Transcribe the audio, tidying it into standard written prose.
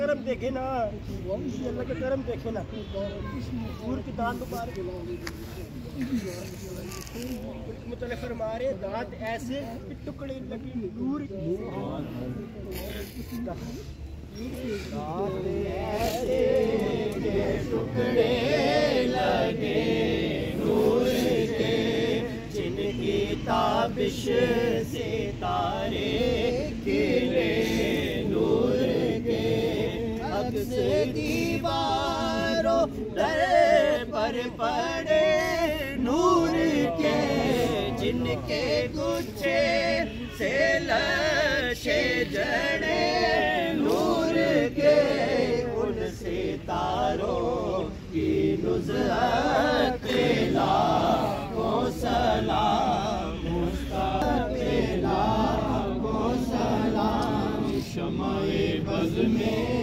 करम देखे ना, अल्लाह का करम देखे ना। नूर की दांत मुबारक मुतल्लिक़ फरमा रहे दांत ऐसे टुकड़े लगे नूर के, दांत ऐसे टुकड़े लगे नूर के, जिनकी ताबिश से तारे खिले नूर के। अक्स दीवारों दर पर पड़े नूर के, जिनके गुच्छे से लशे जड़े नूर के। उन सितारों की नुज़हत पे लाखों सलाम, मुस्तफ़े लाखों सलाम। शम्अ-ए बज़्म में